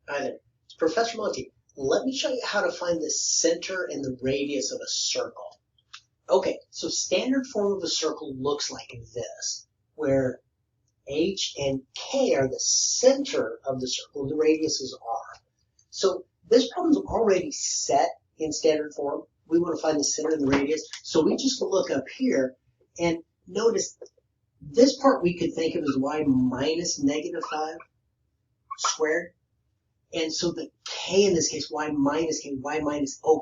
Hi there, it's Professor Monty. Let me show you how to find the center and the radius of a circle. Okay, so standard form of a circle looks like this, where H and K are the center of the circle, the radius is R. So this problem's already set in standard form. We want to find the center and the radius, so we just look up here and notice this part we could think of as y minus -5 squared. And so the k in this case, y minus k,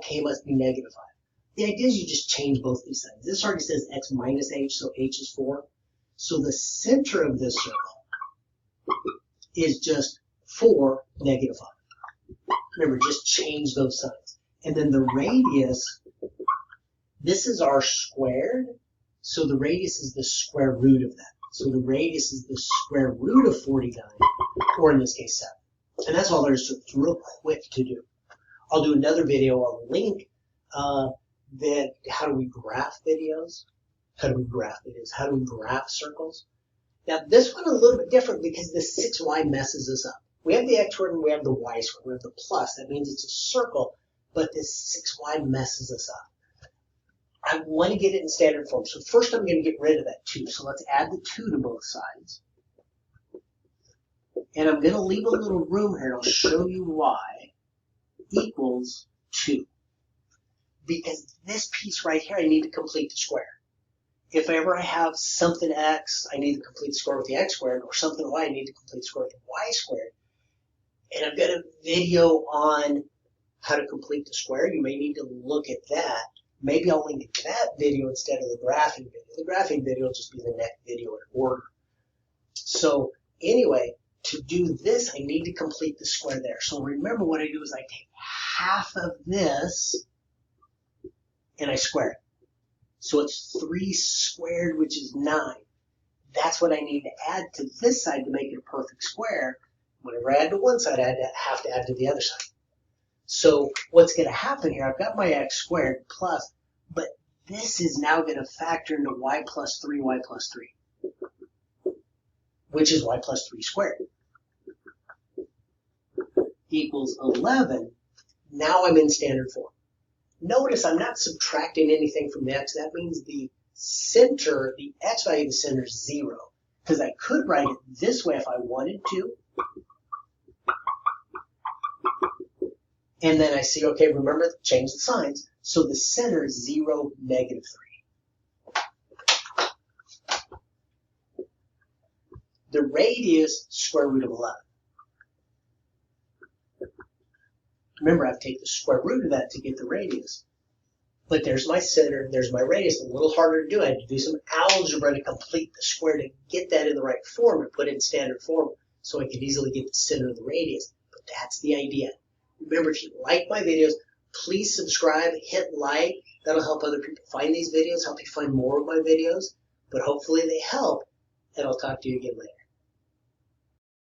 k must be -5. The idea is you just change both these signs. This already says x minus h, so h is 4. So the center of this circle is just 4, -5. Remember, just change those signs. And then the radius, this is r squared, so the radius is the square root of that. So the radius is the square root of 49, or in this case 7. And that's all there is to it. It's real quick to do. I'll do another video. I'll link that how do we graph videos? How do we graph videos? How do we graph circles? Now this one a little bit different because the 6y messes us up. We have the x squared and we have the y squared. We have the plus. That means it's a circle, but this 6y messes us up. I want to get it in standard form. So first I'm going to get rid of that 2. So let's add the 2 to both sides. And I'm going to leave a little room here, and I'll show you why, equals 2. Because this piece right here, I need to complete the square. If ever I have something x, I need to complete the square with the x squared, or something y, I need to complete the square with the y squared. And I've got a video on how to complete the square. You may need to look at that. Maybe I'll link to that video instead of the graphing video. The graphing video will just be the next video in order. So anyway, to do this, I need to complete the square there. So remember what I do is I take half of this and I square it. So it's 3 squared, which is 9. That's what I need to add to this side to make it a perfect square. Whenever I add to one side, I have to add to the other side. So what's going to happen here, I've got my x squared plus, but this is now going to factor into y plus 3, which is y plus 3 squared. Equals 11. Now I'm in standard form. Notice I'm not subtracting anything from the x. That means the center, the x value of the center is 0. Because I could write it this way if I wanted to. And then I see, okay, remember, change the signs. So the center is 0, -3. The radius, square root of 11. Remember, I have to take the square root of that to get the radius. But there's my center, there's my radius. A little harder to do. I had to do some algebra to complete the square to get that in the right form, to put it in standard form, so I could easily get the center of the radius. But that's the idea. Remember, if you like my videos, please subscribe, hit like. That'll help other people find these videos, help you find more of my videos. But hopefully they help, and I'll talk to you again later.